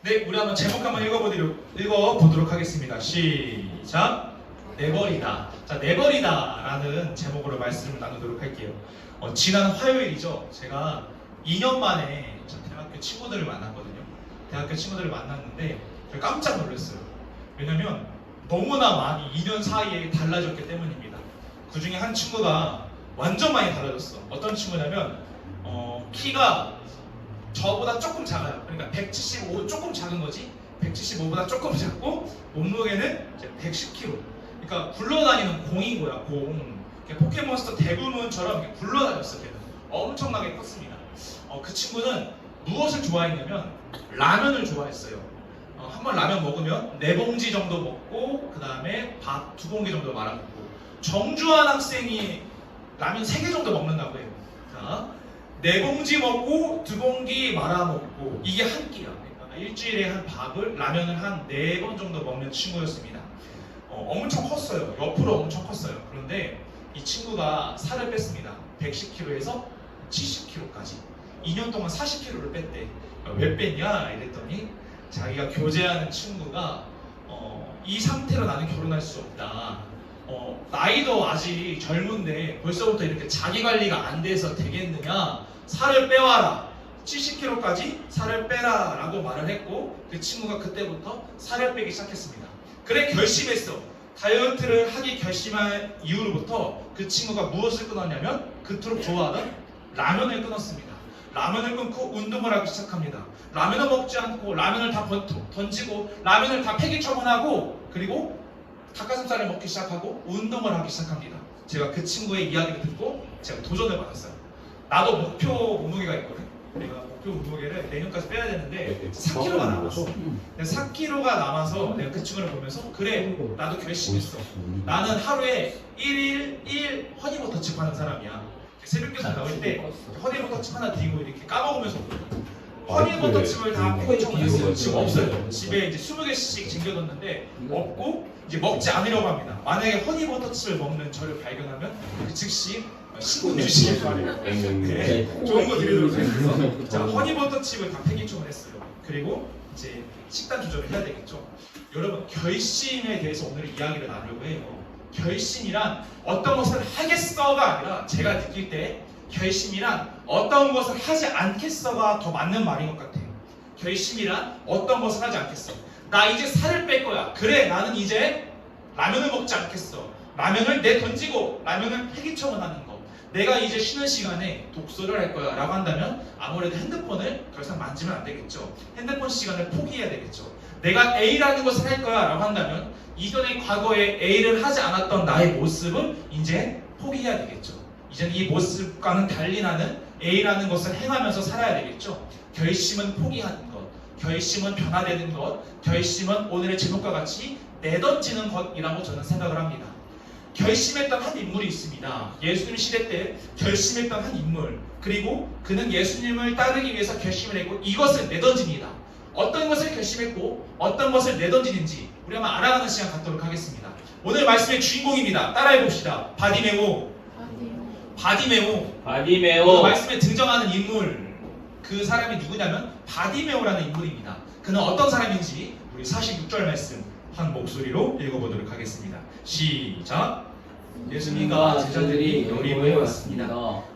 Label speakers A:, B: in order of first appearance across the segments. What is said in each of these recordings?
A: 네, 우리 한번 제목 한번 읽어보도록 하겠습니다. 시작! 내버리다. 자, 내버리다라는 제목으로 말씀을 나누도록 할게요. 지난 화요일이죠. 제가 2년 만에 대학교 친구들을 만났거든요. 대학교 친구들을 만났는데 제가 깜짝 놀랐어요. 왜냐면 너무나 많이 2년 사이에 달라졌기 때문입니다. 그 중에 한 친구가 완전 많이 달라졌어. 어떤 친구냐면 키가 저보다 조금 작아요. 그러니까 175 조금 작은 거지. 175보다 조금 작고 몸무게는 110kg. 그러니까 굴러다니는 공인 거야. 공. 포켓몬스터 대부분처럼 이렇게 굴러다녔어. 걔는 엄청나게 컸습니다. 그 친구는 무엇을 좋아했냐면 라면을 좋아했어요. 한번 라면 먹으면 4봉지 정도 먹고 그 다음에 밥 2공기 정도 말아먹고, 정주한 학생이 라면 3개 정도 먹는다고 해요. 자, 4봉지 먹고 2공기 말아먹고, 이게 한 끼야. 그러니까 일주일에 한 밥을 라면을 한 4번 정도 먹는 친구였습니다. 엄청 컸어요. 옆으로 엄청 컸어요. 그런데 이 친구가 살을 뺐습니다. 110kg에서 70kg까지 2년 동안 40kg를 뺐대. 왜 뺐냐 이랬더니 자기가 교제하는 친구가 이 상태로 나는 결혼할 수 없다. 나이도 아직 젊은데 벌써부터 이렇게 자기 관리가 안 돼서 되겠느냐. 살을 빼와라. 70kg까지 살을 빼라 라고 말을 했고, 그 친구가 그때부터 살을 빼기 시작했습니다. 그래 결심했어. 다이어트를 하기 결심한 이후로부터 그 친구가 무엇을 끊었냐면 그토록 좋아하던 라면을 끊었습니다. 라면을 끊고 운동을 하기 시작합니다. 라면을 먹지 않고 라면을 다 던지고 라면을 다 폐기 처분하고, 그리고 닭가슴살을 먹기 시작하고 운동을 하기 시작합니다. 제가 그 친구의 이야기를 듣고 제가 도전을 받았어요. 나도 목표 몸무게가 있거든. 내가 목표 몸무게를 내년까지 빼야 되는데 4kg가 남았어. 4kg가 남아서 내가 그 친구를 보면서 그래 나도 결심했어. 나는 하루에 1일 허니버터칩 하는 사람이야. 새벽교사 나올 때 허니버터칩 하나 들고 이렇게 까먹으면서 허니버터칩을 다 포기하고 있어요. 지금 없어요. 집에 이제 20개씩 챙겨뒀는데 없고 이제 먹지 않으려고 합니다. 만약에 허니버터칩을 먹는 저를 발견하면 즉시 신고 주시길 바래요. 네, 좋은 거 드리도록 하겠습니다. 자, 허니버터칩을 다 폐기청을 했어요. 그리고 이제 식단 조절을 해야 되겠죠. 여러분, 결심에 대해서 오늘 이야기를 나누려고 해요. 결심이란 어떤 것을 하겠어가 아니라, 제가 느낄 때 결심이란 어떤 것을 하지 않겠어가 더 맞는 말인 것 같아요. 결심이란 어떤 것을 하지 않겠어. 나 이제 살을 뺄 거야. 그래, 나는 이제 라면을 먹지 않겠어. 라면을 내던지고 라면을 폐기처분하는 거. 내가 이제 쉬는 시간에 독서를 할 거야 라고 한다면 아무래도 핸드폰을 더 이상 만지면 안 되겠죠. 핸드폰 시간을 포기해야 되겠죠. 내가 A라는 것을 할 거야 라고 한다면 이전에 과거에 A를 하지 않았던 나의 모습을 이제 포기해야 되겠죠. 이제는 이 모습과는 달리 나는 A라는 것을 행하면서 살아야 되겠죠. 결심은 포기하는 것, 결심은 변화되는 것, 결심은 오늘의 제목과 같이 내던지는 것이라고 저는 생각을 합니다. 결심했던 한 인물이 있습니다. 예수님 시대 때 결심했던 한 인물, 그리고 그는 예수님을 따르기 위해서 결심을 했고 이것을 내던집니다. 어떤 것을 결심했고 어떤 것을 내던지는지 우리 한번 알아가는 시간 갖도록 하겠습니다. 오늘 말씀의 주인공입니다. 따라해 봅시다. 바디메오. 오늘 말씀에 등장하는 인물, 그 사람이 누구냐면 바디메오라는 인물입니다. 그는 어떤 사람인지 우리 46절 말씀 한 목소리로 읽어보도록 하겠습니다. 시작! 예수님과 제자들이 여리고에 왔습니다.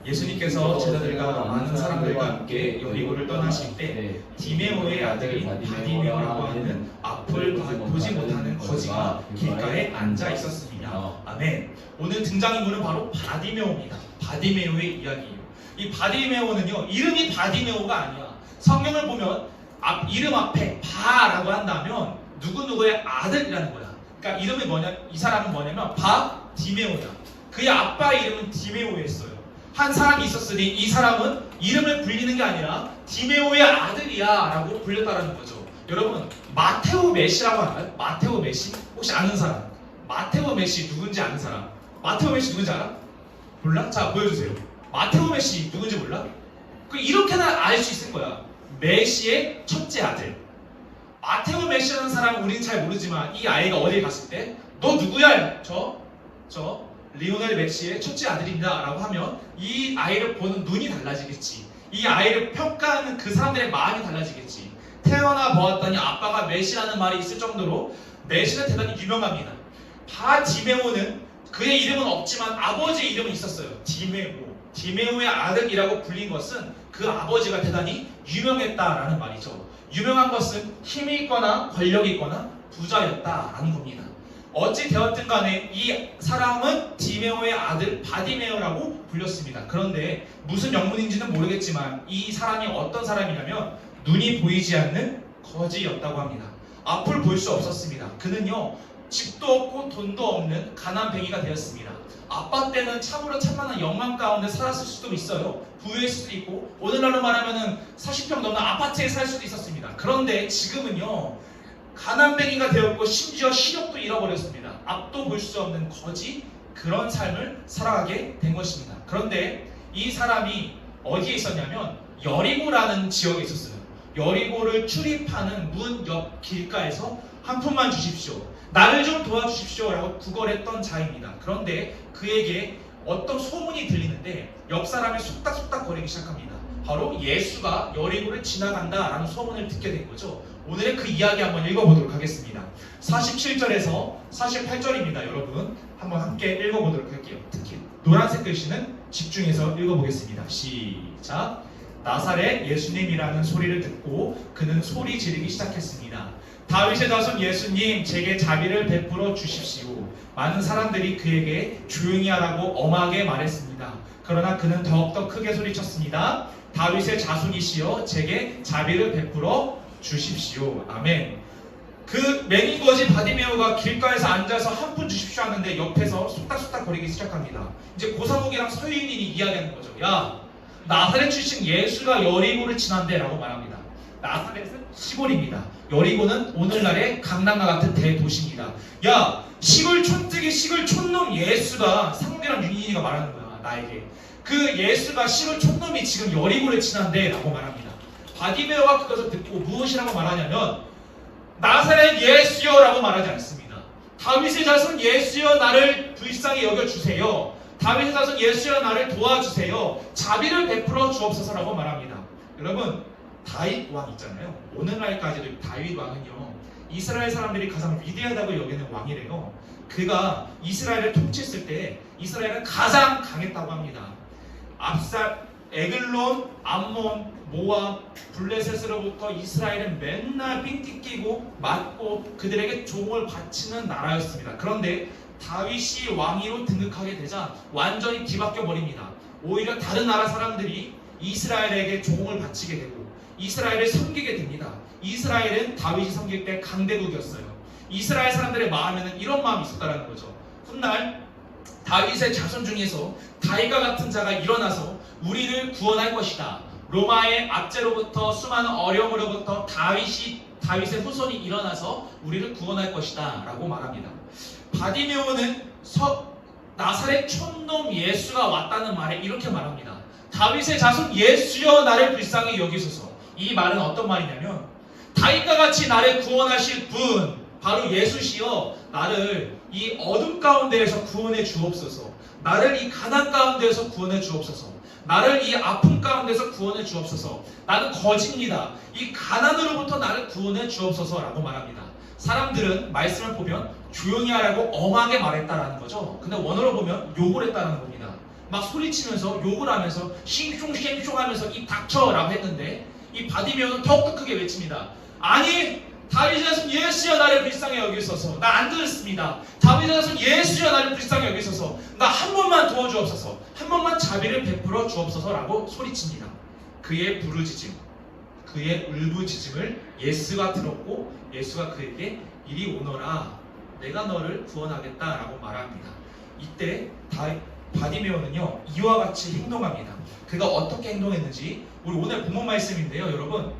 A: 예수님께서 제자들과 많은 사람들과 함께 여리고를 떠나실 때 디메오의 아들이 바디메오라고 하는 앞을 보지 못하는 거지가 길가에 앉아 있었습니다. 아멘. 오늘 등장인물은 바로 바디메오입니다. 바디메오의 이야기예요. 이 바디메오는요, 이름이 바디메오가 아니야. 성경을 보면 이름 앞에 바라고 한다면 누구누구의 아들이라는 거야. 그러니까 이름이 뭐냐, 이 사람은 뭐냐면 바디메오야. 그의 아빠 이름은 디메오였어요. 한 사람이 있었으니 이 사람은 이름을 불리는 게 아니라 디메오의 아들이야 라고 불렸다는 거죠. 여러분, 마테오 메시라고 하나요? 마테오 메시? 혹시 아는 사람? 마테오 메시 누군지 아는 사람? 마테오 메시 누군지 알아? 몰라? 자, 보여주세요. 마테오 메시 누군지 몰라? 이렇게는 알 수 있을 거야. 메시의 첫째 아들. 마테오 메시라는 사람은 우리는 잘 모르지만 이 아이가 어디에 갔을 때 너 누구야? 저 리오넬 메시의 첫째 아들입니다 라고 하면 이 아이를 보는 눈이 달라지겠지. 이 아이를 평가하는 그 사람들의 마음이 달라지겠지. 태어나 보았더니 아빠가 맷이라는 말이 있을 정도로 맷은 대단히 유명합니다. 바디메오는 그의 이름은 없지만 아버지의 이름은 있었어요. 디메오. 디메오의 아들이라고 불린 것은 그 아버지가 대단히 유명했다라는 말이죠. 유명한 것은 힘이 있거나 권력이 있거나 부자였다라는 겁니다. 어찌 되었든 간에 이 사람은 디메오의 아들 바디메오라고 불렸습니다. 그런데 무슨 영문인지는 모르겠지만 이 사람이 어떤 사람이냐면 눈이 보이지 않는 거지였다고 합니다. 앞을 볼 수 없었습니다. 그는요 집도 없고 돈도 없는 가난뱅이가 되었습니다. 아빠 때는 참으로 찬란한 영광 가운데 살았을 수도 있어요. 부유했을 수도 있고 오늘날로 말하면 40평 넘는 아파트에 살 수도 있었습니다. 그런데 지금은요 가난뱅이가 되었고 심지어 시력도 잃어버렸습니다. 앞도 볼 수 없는 거지 그런 삶을 살아가게 된 것입니다. 그런데 이 사람이 어디에 있었냐면 여리고라는 지역에 있었어요. 여리고를 출입하는 문 옆 길가에서 한 푼만 주십시오. 나를 좀 도와주십시오 라고 구걸했던 자입니다. 그런데 그에게 어떤 소문이 들리는데 옆 사람이 속닥속닥 거리기 시작합니다. 바로 예수가 여리고를 지나간다 라는 소문을 듣게 된 거죠. 오늘의 그 이야기 한번 읽어보도록 하겠습니다. 47절에서 48절입니다. 여러분 한번 함께 읽어보도록 할게요. 특히 노란색 글씨는 집중해서 읽어보겠습니다. 시작. 나사렛 예수님이라는 소리를 듣고 그는 소리 지르기 시작했습니다. 다윗의 자손 예수님, 제게 자비를 베풀어 주십시오. 많은 사람들이 그에게 조용히 하라고 엄하게 말했습니다. 그러나 그는 더욱더 크게 소리쳤습니다. 다윗의 자손이시여, 제게 자비를 베풀어 주십시오. 아멘. 그 맹인거지 바디메오가 길가에서 앉아서 한 푼 주십시오 하는데 옆에서 속닥속닥 거리기 시작합니다. 이제 고사목이랑 서유인이 이야기하는 거죠. 야, 나사렛 출신 예수가 여리고를 지난대 라고 말합니다. 나사렛은 시골입니다. 여리고는 오늘날의 강남과 같은 대도시입니다. 야, 시골 촌뜨기 시골 촌놈 예수가 상대랑 윤인이가 말하는 거야. 나에게 그 예수가 시골 촌놈이 지금 여리고를 지난대 라고 말합니다. 바디메오가 그것을 듣고 무엇이라고 말하냐면 나사렛 예수여 라고 말하지 않습니다. 다윗의 자손 예수여, 나를 불쌍히 여겨주세요. 다윗의 자손 예수여, 나를 도와주세요. 자비를 베풀어 주옵소서 라고 말합니다. 여러분, 다윗 왕 있잖아요. 오늘날까지도 다윗 왕은요 이스라엘 사람들이 가장 위대하다고 여기는 왕이래요. 그가 이스라엘을 통치했을 때 이스라엘은 가장 강했다고 합니다. 압살, 에글론, 암몬, 모압, 블레셋으로부터 이스라엘은 맨날 삥띠 끼고 맞고 그들에게 종을 바치는 나라였습니다. 그런데 다윗이 왕위로 등극하게 되자 완전히 뒤바뀌어 버립니다. 오히려 다른 나라 사람들이 이스라엘에게 종을 바치게 되고 이스라엘을 섬기게 됩니다. 이스라엘은 다윗이 섬길 때 강대국이었어요. 이스라엘 사람들의 마음에는 이런 마음이 있었다는 거죠. 훗날 다윗의 자손 중에서 다윗과 같은 자가 일어나서 우리를 구원할 것이다. 로마의 압제로부터 수많은 어려움으로부터 다윗의 후손이 일어나서 우리를 구원할 것이다 라고 말합니다. 바디메오는 나사렛 촌놈 예수가 왔다는 말에 이렇게 말합니다. 다윗의 자손 예수여, 나를 불쌍히 여기소서. 이 말은 어떤 말이냐면 다윗과 같이 나를 구원하실 분 바로 예수시여, 나를 이 어둠 가운데에서 구원해 주옵소서. 나를 이 가난 가운데에서 구원해 주옵소서. 나를 이 아픔 가운데서 구원해 주옵소서. 나는 거지입니다. 이 가난으로부터 나를 구원해 주옵소서 라고 말합니다. 사람들은 말씀을 보면 조용히 하라고 엄하게 말했다라는 거죠. 근데 원어로 보면 욕을 했다는 겁니다. 막 소리치면서 욕을 하면서 싱숑 하면서 이 닥쳐 라고 했는데 이 바디메오는 더욱더 크게 외칩니다. 아니, 다윗의 자손 예수여, 나를 불쌍히 여기소서. 나 안 들었습니다. 다윗의 자손 예수여, 나를 불쌍히 여기소서. 나 한 번만 도와주옵소서. 한 번만 자비를 베풀어 주옵소서 라고 소리칩니다. 그의 부르짖음, 그의 울부짖음을 예수가 들었고 예수가 그에게 이리 오너라, 내가 너를 구원하겠다 라고 말합니다. 이때 바디메오는요 이와 같이 행동합니다. 그가 어떻게 행동했는지 우리 오늘 본문 말씀인데요 여러분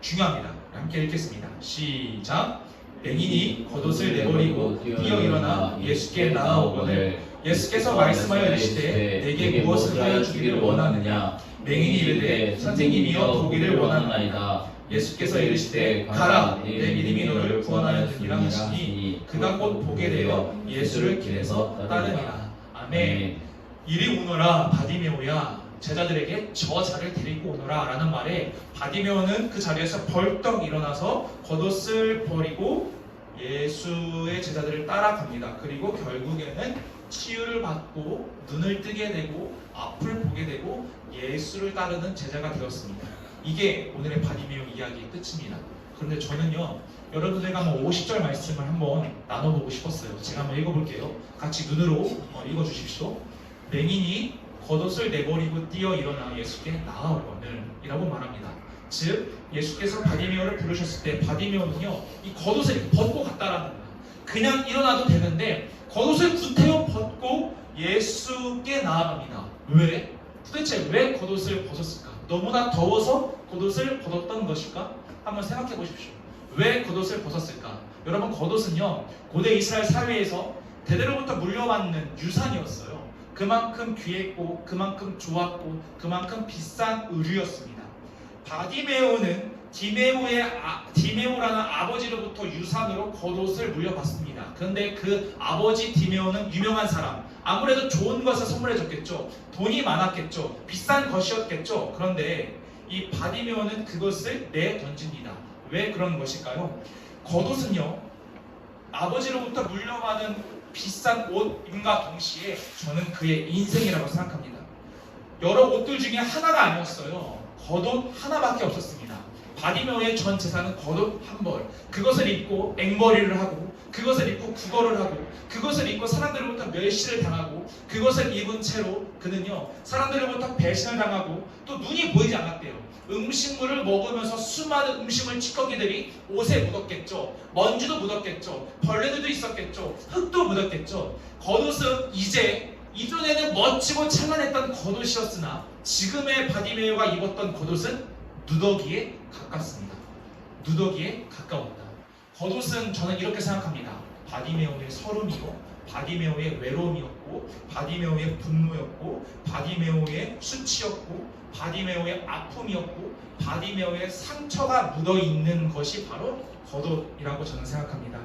A: 중요합니다. 함께 읽겠습니다. 시작. 맹인이 겉옷을 내버리고 뛰어 일어나 예수께 나아오거늘 예수께서 말씀하여 이르시되 내게 무엇을 하여 주기를 원하느냐. 맹인이 이르되 선생님이여 보기를 원하나이다. 예수께서 이르시되 가라, 내 믿음이 너를 구원하였느니라 하시니 그가 곧 보게 되어 예수를 길에서 따르니라. 아멘. 이리 오너라 바디메오야, 제자들에게 저 자를 데리고 오너라 라는 말에 바디메오는 그 자리에서 벌떡 일어나서 겉옷을 버리고 예수의 제자들을 따라갑니다. 그리고 결국에는 치유를 받고 눈을 뜨게 되고 앞을 보게 되고 예수를 따르는 제자가 되었습니다. 이게 오늘의 바디메오 이야기의 끝입니다. 그런데 저는요, 여러분들과 한번 50절 말씀을 한번 나눠보고 싶었어요. 제가 한번 읽어볼게요. 같이 눈으로 읽어주십시오. 맹인이 겉옷을 내버리고 뛰어 일어나 예수께 나아오거늘 이라고 말합니다. 즉 예수께서 바디메오를 부르셨을 때 바디메오는요, 이 겉옷을 이렇게 벗고 갔다라는 거예요. 그냥 일어나도 되는데 겉옷을 구태여 벗고 예수께 나아갑니다. 왜? 도대체 왜 겉옷을 벗었을까? 너무나 더워서 겉옷을 벗었던 것일까? 한번 생각해 보십시오. 왜 겉옷을 벗었을까? 여러분, 겉옷은요, 고대 이스라엘 사회에서 대대로부터 물려받는 유산이었어요. 그만큼 귀했고 그만큼 좋았고 그만큼 비싼 의류였습니다. 바디메오는 디메오라는 아버지로부터 유산으로 겉옷을 물려받습니다. 그런데 그 아버지 디메오는 유명한 사람, 아무래도 좋은 것을 선물해줬겠죠. 돈이 많았겠죠. 비싼 것이었겠죠. 그런데 이 바디메오는 그것을 내던집니다. 왜 그런 것일까요? 겉옷은요, 아버지로부터 물려받은 비싼 옷임과 동시에 저는 그의 인생이라고 생각합니다. 여러 옷들 중에 하나가 아니었어요. 겉옷 하나밖에 없었습니다. 바디메오의 전 재산은 겉옷 한 벌, 그것을 입고 앵벌이를 하고, 그것을 입고 구걸을 하고, 그것을 입고 사람들로부터 멸시를 당하고, 그것을 입은 채로 그는요, 사람들로부터 배신을 당하고 또 눈이 보이지 않았대요. 음식물을 먹으면서 수많은 음식물 찌꺼기들이 옷에 묻었겠죠. 먼지도 묻었겠죠. 벌레들도 있었겠죠. 흙도 묻었겠죠. 겉옷은 이전에는 멋지고 찬란했던 겉옷이었으나 지금의 바디메오가 입었던 겉옷은 누더기에 가깝습니다. 누더기에 가까웠다. 겉옷은 저는 이렇게 생각합니다. 바디메오의 서름이요, 바디메오의 외로움이었고, 바디메오의 분노였고, 바디메오의 수치였고, 바디메오의 아픔이었고, 바디메오의 상처가 묻어있는 것이 바로 겉옷이라고 저는 생각합니다.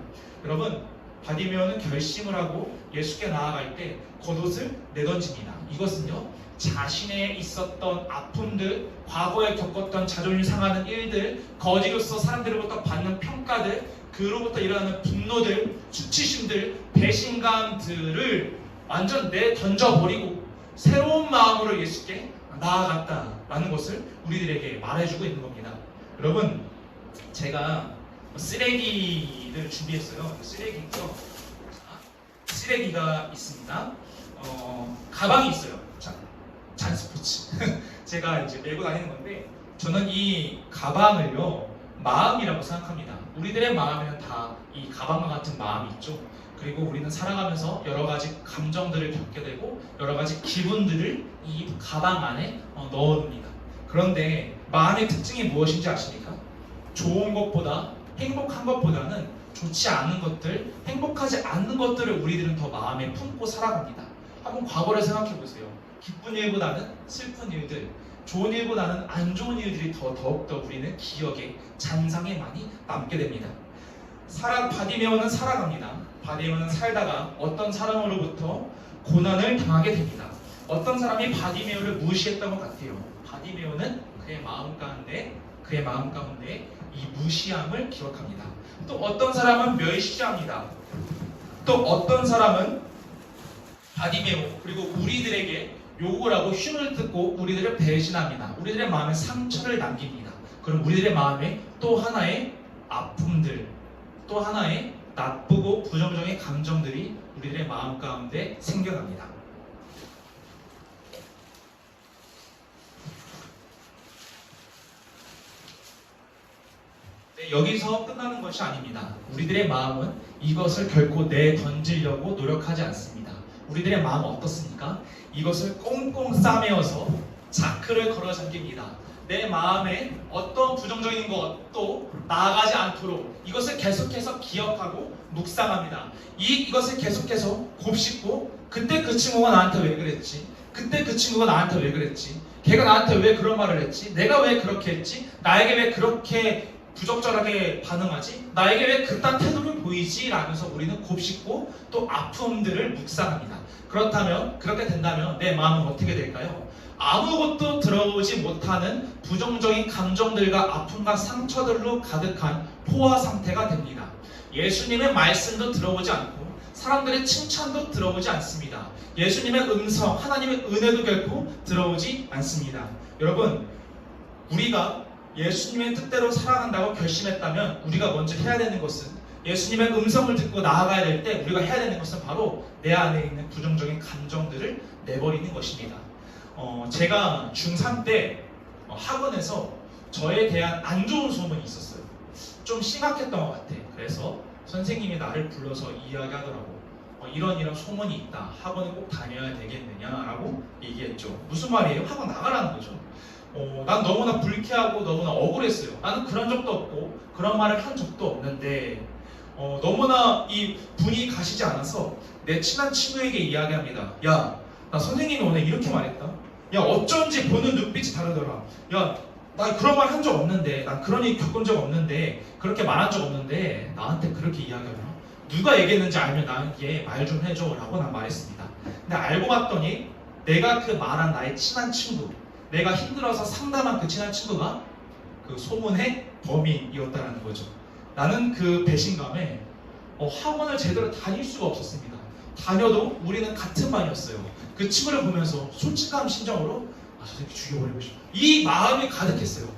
A: 여러분, 바디메오는 결심을 하고 예수께 나아갈 때 겉옷을 내던집니다. 이것은요, 자신에 있었던 아픔들, 과거에 겪었던 자존심 상하는 일들, 거지로서 사람들로부터 받는 평가들, 그로부터 일어나는 분노들, 수치심들, 배신감들을 완전 내던져버리고 새로운 마음으로 예수께 나아갔다라는 것을 우리들에게 말해주고 있는 겁니다. 여러분, 제가 쓰레기를 준비했어요. 쓰레기가 있습니다. 가방이 있어요. 잔스포츠. 제가 이제 메고 다니는 건데, 저는 이 가방을요, 마음이라고 생각합니다. 우리들의 마음에는 다 이 가방과 같은 마음이 있죠. 그리고 우리는 살아가면서 여러 가지 감정들을 겪게 되고 여러 가지 기분들을 이 가방 안에 넣어둡니다. 그런데 마음의 특징이 무엇인지 아십니까? 좋은 것보다, 행복한 것보다는 좋지 않은 것들, 행복하지 않는 것들을 우리들은 더 마음에 품고 살아갑니다. 한번 과거를 생각해 보세요. 기쁜 일보다는 슬픈 일들, 좋은 일보다는 안 좋은 일들이 더욱더 우리는 기억에, 잔상에 많이 남게 됩니다. 바디메오는 살아갑니다. 바디메오는 살다가 어떤 사람으로부터 고난을 당하게 됩니다. 어떤 사람이 바디메오를 무시했던 것 같아요. 바디메오는 그의 마음 가운데 이 무시함을 기억합니다. 또 어떤 사람은 멸시합니다. 또 어떤 사람은 바디메오, 그리고 우리들에게 욕을 하고 흉을 듣고 우리들을 배신합니다. 우리들의 마음에 상처를 남깁니다. 그럼 우리들의 마음에 또 하나의 아픔들, 또 하나의 나쁘고 부정적인 감정들이 우리들의 마음 가운데 생겨납니다. 네, 여기서 끝나는 것이 아닙니다. 우리들의 마음은 이것을 결코 내던지려고 노력하지 않습니다. 우리들의 마음은 어떻습니까? 이것을 꽁꽁 싸매어서 자크를 걸어 잠깁니다. 내 마음에 어떤 부정적인 것도 나아가지 않도록 이것을 계속해서 기억하고 묵상합니다. 이것을 계속해서 곱씹고, 그때 그 친구가 나한테 왜 그랬지? 그때 그 친구가 나한테 왜 그랬지? 걔가 나한테 왜 그런 말을 했지? 내가 왜 그렇게 했지? 나에게 왜 그렇게 부적절하게 반응하지? 나에게 왜 그딴 태도를 보이지? 라면서 우리는 곱씹고 또 아픔들을 묵상합니다. 그렇게 된다면 내 마음은 어떻게 될까요? 아무것도 들어오지 못하는 부정적인 감정들과 아픔과 상처들로 가득한 포화 상태가 됩니다. 예수님의 말씀도 들어오지 않고 사람들의 칭찬도 들어오지 않습니다. 예수님의 음성, 하나님의 은혜도 결코 들어오지 않습니다. 여러분, 우리가 예수님의 뜻대로 살아간다고 결심했다면 우리가 먼저 해야 되는 것은, 예수님의 음성을 듣고 나아가야 될 때 우리가 해야 되는 것은 바로 내 안에 있는 부정적인 감정들을 내버리는 것입니다. 제가 중3 때 학원에서 저에 대한 안 좋은 소문이 있었어요. 좀 심각했던 것 같아. 그래서 선생님이 나를 불러서 이야기하더라고. 이런 소문이 있다. 학원을 꼭 다녀야 되겠느냐라고 얘기했죠. 무슨 말이에요? 학원 나가라는 거죠. 난 너무나 불쾌하고 너무나 억울했어요. 나는 그런 적도 없고 그런 말을 한 적도 없는데 너무나 이 분이 가시지 않아서 내 친한 친구에게 이야기합니다. 야, 나 선생님이 오늘 이렇게 말했다. 야, 어쩐지 보는 눈빛이 다르더라. 야, 나 그런 말 한 적 없는데, 난 그런 일 겪은 적 없는데, 그렇게 말한 적 없는데 나한테 그렇게 이야기하더라. 누가 얘기했는지 알면 나에게 말 좀 해줘 라고 난 말했습니다. 근데 알고 봤더니 내가 그 말한 나의 친한 친구, 내가 힘들어서 상담한 그 친한 친구가 그 소문의 범인이었다는 거죠. 나는 그 배신감에 학원을 제대로 다닐 수가 없었습니다. 다녀도 우리는 같은 반이었어요. 그 친구를 보면서 솔직한 심정으로 저 새끼 죽여버리고 싶다. 이 마음이 가득했어요.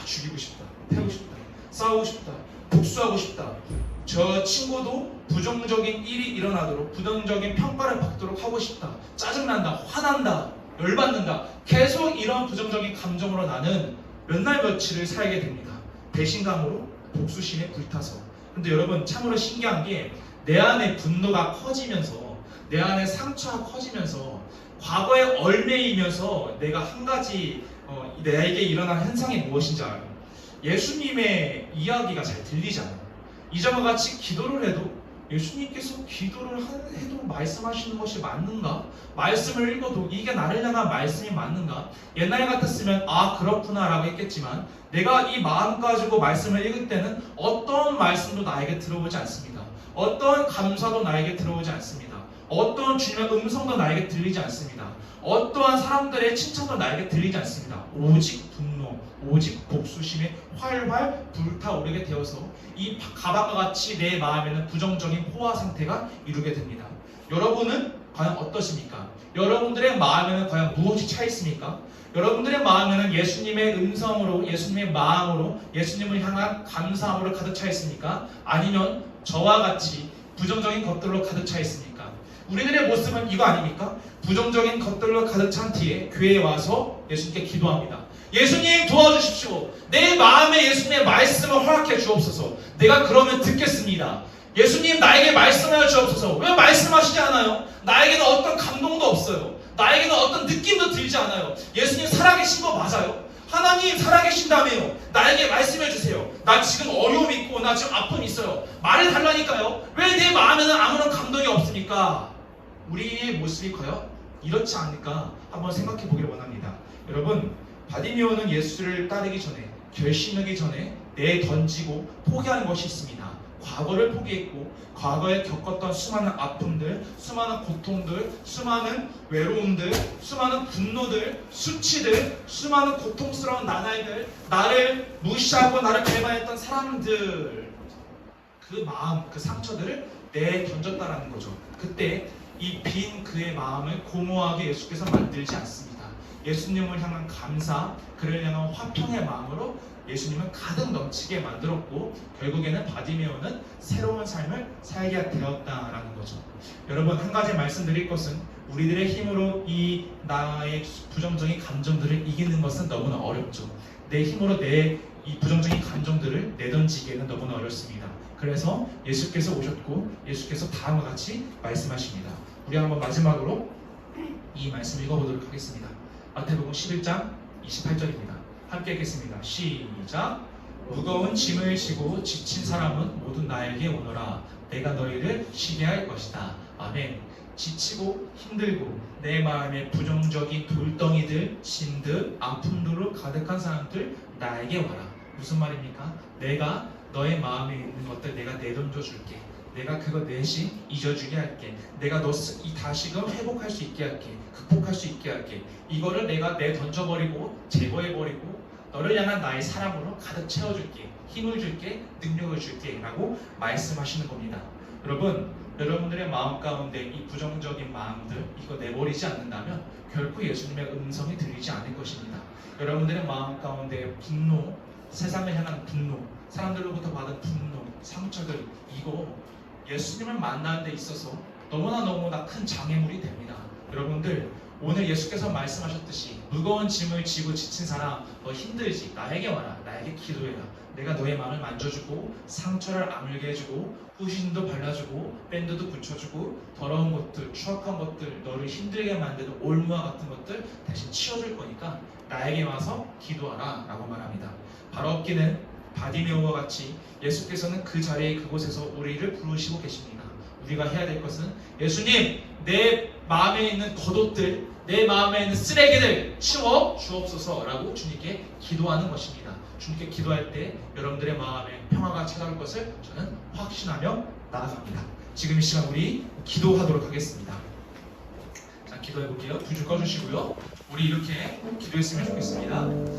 A: 죽이고 싶다. 패고 싶다. 싸우고 싶다. 복수하고 싶다. 저 친구도 부정적인 일이 일어나도록, 부정적인 평가를 받도록 하고 싶다. 짜증난다. 화난다. 열받는다. 계속 이런 부정적인 감정으로 나는 몇 날 며칠을 살게 됩니다. 배신감으로, 복수심에 불타서. 근데 여러분, 참으로 신기한 게 내 안에 분노가 커지면서, 내 안에 상처가 커지면서, 과거에 얽매이면서 내가 한 가지 내게 일어난 현상이 무엇인지 알아요. 예수님의 이야기가 잘 들리지 않아요. 이전과 같이 기도를 해도 예수님께서 기도를 해도 말씀하시는 것이 맞는가? 말씀을 읽어도 이게 나를 향한 말씀이 맞는가? 옛날 같았으면 그렇구나 라고 했겠지만, 내가 이 마음 가지고 말씀을 읽을 때는 어떤 말씀도 나에게 들어오지 않습니다. 어떤 감사도 나에게 들어오지 않습니다. 어떤 주님의 음성도 나에게 들리지 않습니다. 어떠한 사람들의 칭찬도 나에게 들리지 않습니다. 오직 분노, 오직 복수심에 활활 불타오르게 되어서 이 가방과 같이 내 마음에는 부정적인 포화 상태가 이루게 됩니다. 여러분은 과연 어떠십니까? 여러분들의 마음에는 과연 무엇이 차 있습니까? 여러분들의 마음에는 예수님의 음성으로, 예수님의 마음으로, 예수님을 향한 감사함으로 가득 차 있습니까? 아니면 저와 같이 부정적인 것들로 가득 차 있습니까? 우리들의 모습은 이거 아닙니까? 부정적인 것들로 가득 찬 뒤에 교회에 와서 예수님께 기도합니다. 예수님 도와주십시오. 내 마음에 예수님의 말씀을 허락해 주옵소서. 내가 그러면 듣겠습니다. 예수님 나에게 말씀하여 주옵소서. 왜 말씀하시지 않아요? 나에게는 어떤 감동도 없어요. 나에게는 어떤 느낌도 들지 않아요. 예수님 살아계신 거 맞아요? 하나님 살아계신다며요. 나에게 말씀해 주세요. 나 지금 어려움 있고 나 지금 아픔 있어요. 말을 달라니까요. 왜 내 마음에는 아무런 감동이 없습니까? 우리의 모습이 과연 이렇지 않을까 한번 생각해 보기를 원합니다. 여러분, 바디메오는 예수를 따르기 전에, 결심하기 전에 내던지고 포기하는 것이 있습니다. 과거를 포기했고, 과거에 겪었던 수많은 아픔들, 수많은 고통들, 수많은 외로움들, 수많은 분노들, 수치들, 수많은 고통스러운 나날들, 나를 무시하고 나를 배반했던 사람들, 그 마음, 그 상처들을 내던졌다라는 거죠. 그때 이 빈 그의 마음을 공허하게 예수께서 만들지 않습니다. 예수님을 향한 감사, 그를 향한 화평의 마음으로 예수님은 가득 넘치게 만들었고, 결국에는 바디메오는 새로운 삶을 살게 되었다라는 거죠. 여러분, 한 가지 말씀드릴 것은, 우리들의 힘으로 이 나의 부정적인 감정들을 이기는 것은 너무나 어렵죠. 내 힘으로 내 이 부정적인 감정들을 내던지기에는 너무나 어렵습니다. 그래서 예수께서 오셨고, 예수께서 다음과 같이 말씀하십니다. 우리 한번 마지막으로 이 말씀 읽어보도록 하겠습니다. 마태복음 11장 28절입니다. 함께 읽겠습니다. 시작. 무거운 짐을 지고 지친 사람은 모두 나에게 오너라. 내가 너희를 쉬게 할 것이다. 아멘. 지치고 힘들고 내 마음에 부정적인 돌덩이들, 짐들, 아픔들로 가득한 사람들 나에게 와라. 무슨 말입니까? 내가 너의 마음에 있는 것들 내가 내던져 줄게. 내가 그거 대신 잊어주게 할게. 내가 너 다시금 회복할 수 있게 할게. 극복할 수 있게 할게. 이거를 내가 던져버리고 제거해버리고 너를 향한 나의 사랑으로 가득 채워줄게. 힘을 줄게. 능력을 줄게 라고 말씀하시는 겁니다. 여러분, 여러분들의 마음 가운데 이 부정적인 마음들 이거 내버리지 않는다면 결코 예수님의 음성이 들리지 않을 것입니다. 여러분들의 마음 가운데 분노, 세상을 향한 분노, 사람들로부터 받은 분노, 상처들 이거 예수님을 만나는 데 있어서 너무나 큰 장애물이 됩니다. 여러분들 오늘 예수께서 말씀하셨듯이 무거운 짐을 지고 지친 사람 너 힘들지? 나에게 와라. 나에게 기도해라. 내가 너의 마음을 만져주고 상처를 아물게 해주고 후신도 발라주고 밴드도 붙여주고 더러운 것들, 추악한 것들, 너를 힘들게 만드는 올무와 같은 것들 대신 치워줄 거니까 나에게 와서 기도하라 라고 말합니다. 바로 없기는 바디메오와 같이 예수께서는 그 자리에 그곳에서 우리를 부르시고 계십니다. 우리가 해야 될 것은 예수님 내 마음에 있는 겉옷들 내 마음에 있는 쓰레기들 치워 주옵소서 라고 주님께 기도하는 것입니다. 주님께 기도할 때 여러분들의 마음에 평화가 찾아올 것을 저는 확신하며 나아갑니다. 지금 이 시간 우리 기도하도록 하겠습니다. 자, 기도해 볼게요. 불 좀 꺼주시고요. 우리 이렇게 기도했으면 좋겠습니다.